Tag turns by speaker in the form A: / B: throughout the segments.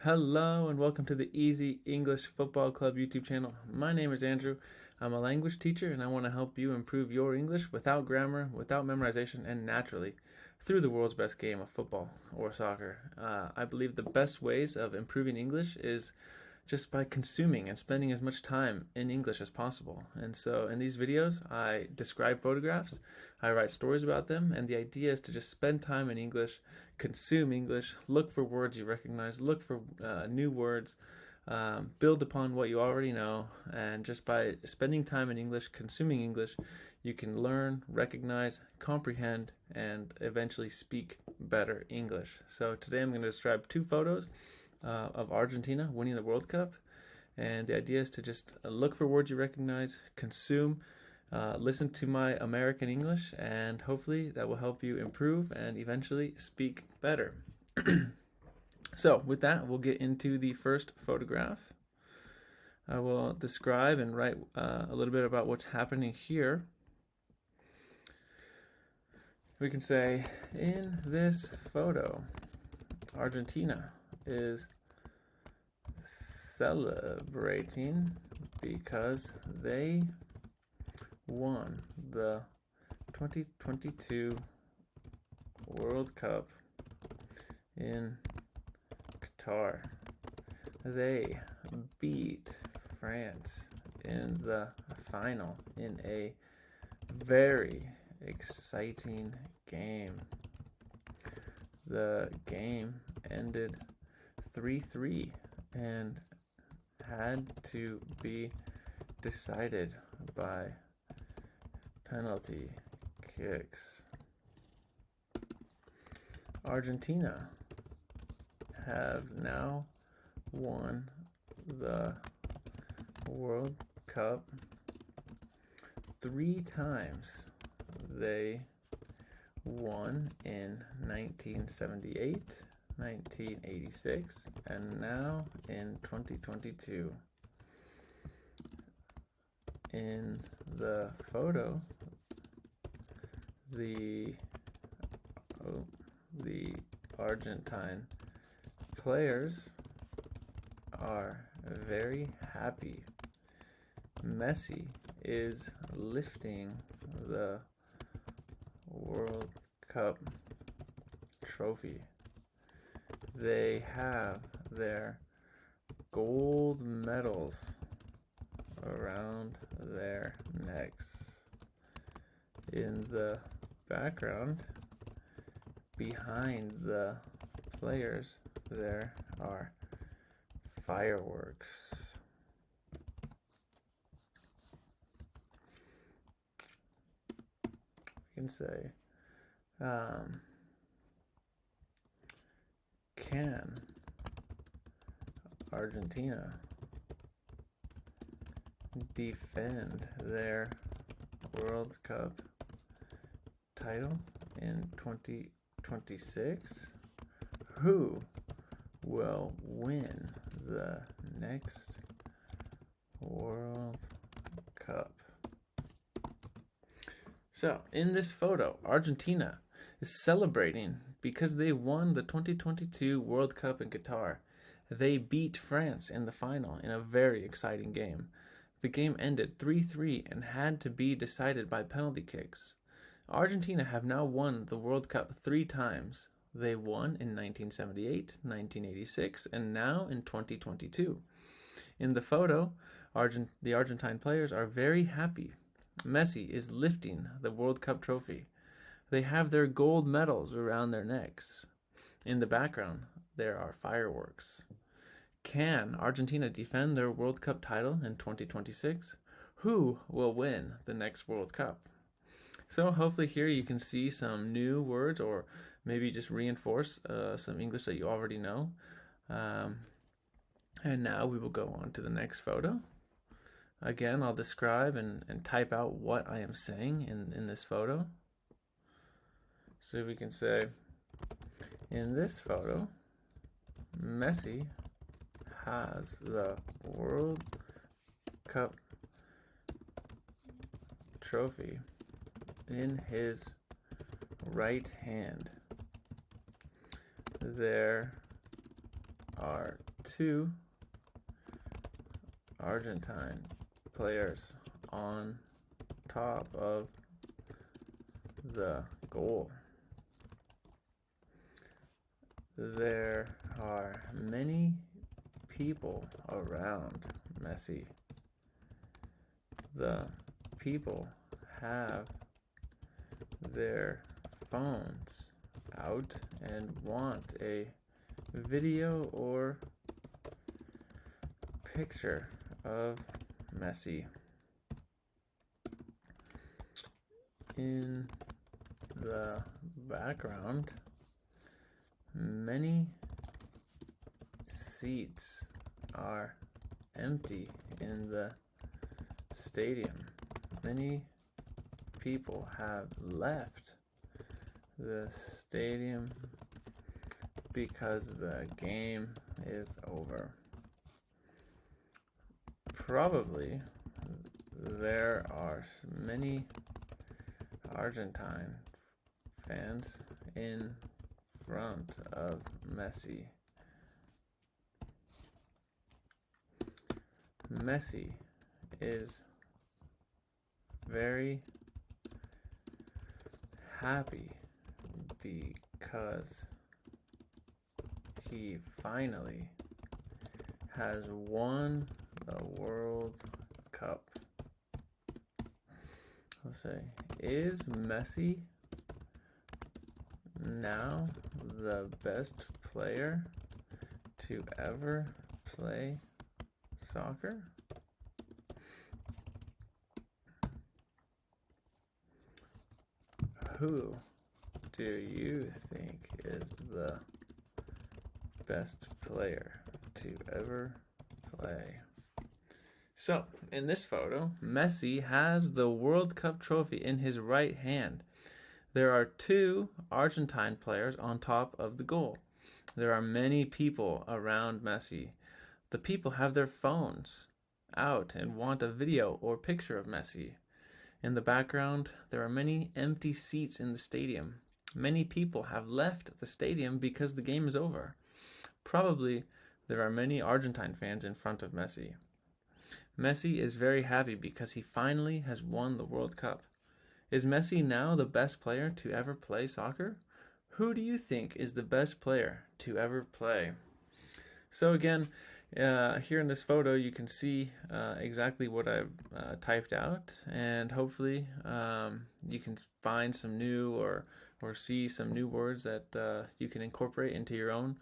A: Hello and welcome to the Easy English Football Club YouTube channel. My name is Andrew. I'm a language teacher and I want to help you improve your English without grammar, without memorization, and naturally through the world's best game of football or soccer. I believe the best ways of improving English is just by consuming and spending as much time in English as possible. And so in these videos, I describe photographs, I write stories about them, and the idea is to just spend time in English, consume English, look for words you recognize, look for new words, build upon what you already know, and just by spending time in English, consuming English, you can learn, recognize, comprehend, and eventually speak better English. So today I'm going to describe two photos of Argentina winning the World Cup, and the idea is to just look for words you recognize, consume, listen to my American English, and hopefully that will help you improve and eventually speak better. So with that, we'll get into the first photograph. I will describe and write a little bit about what's happening here. We can say, in this photo, Argentina is celebrating because they won the 2022 World Cup in Qatar. They beat France in the final in a very exciting game. The game ended 3-3 and had to be decided by penalty kicks. Argentina have now won the World Cup 3 times. They won in 1978, 1986, and now in 2022. In the photo, the Argentine players are very happy. Messi is lifting the World Cup trophy. They have their gold medals around their necks. In the background, behind the players, there are fireworks. We can say, can Argentina defend their World Cup title in 2026? Who will win the next World Cup? So, in this photo, Argentina is celebrating because they won the 2022 World Cup in Qatar. They beat France in the final in a very exciting game. The game ended 3-3 and had to be decided by penalty kicks. Argentina have now won the World Cup 3 times. They won in 1978, 1986, and now in 2022. In the photo, the Argentine players are very happy. Messi is lifting the World Cup trophy. They have their gold medals around their necks. In the background, there are fireworks. Can Argentina defend their World Cup title in 2026? Who will win the next World Cup? So hopefully here you can see some new words, or maybe just reinforce some English that you already know. And now we will go on to the next photo. Again, I'll describe and type out what I am saying in this photo. So we can say, in this photo, Messi has the World Cup trophy in his right hand. There are 2 Argentine players on top of the goal. There are many people around Messi. The people have their phones out and want a video or picture of Messi. In the background, many seats are empty in the stadium. Many people have left the stadium because the game is over. Probably there are many Argentine fans in front of Messi. Messi is very happy because he finally has won the World Cup. I'll say, is Messi now the best player to ever play soccer? Who do you think is the best player to ever play? So, in this photo, Messi has the World Cup trophy in his right hand. There are 2 Argentine players on top of the goal. There are many people around Messi. The people have their phones out and want a video or picture of Messi. In the background, there are many empty seats in the stadium. Many people have left the stadium because the game is over. Probably there are many Argentine fans in front of Messi. Messi is very happy because he finally has won the World Cup. Is Messi now the best player to ever play soccer? Who do you think is the best player to ever play? So again, here in this photo, you can see exactly what I've typed out, and hopefully you can find some new or see some new words that you can incorporate into your own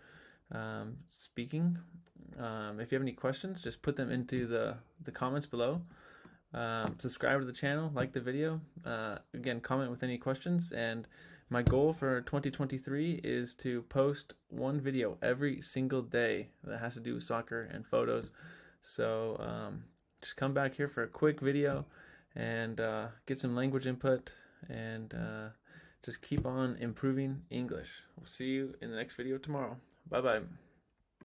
A: speaking. If you have any questions, just put them into the comments below. Subscribe to the channel, like the video. Again, comment with any questions, and my goal for 2023 is to post one video every single day that has to do with soccer and photos. So just come back here for a quick video and get some language input, and just keep on improving English. We'll see you in the next video tomorrow. Bye-bye.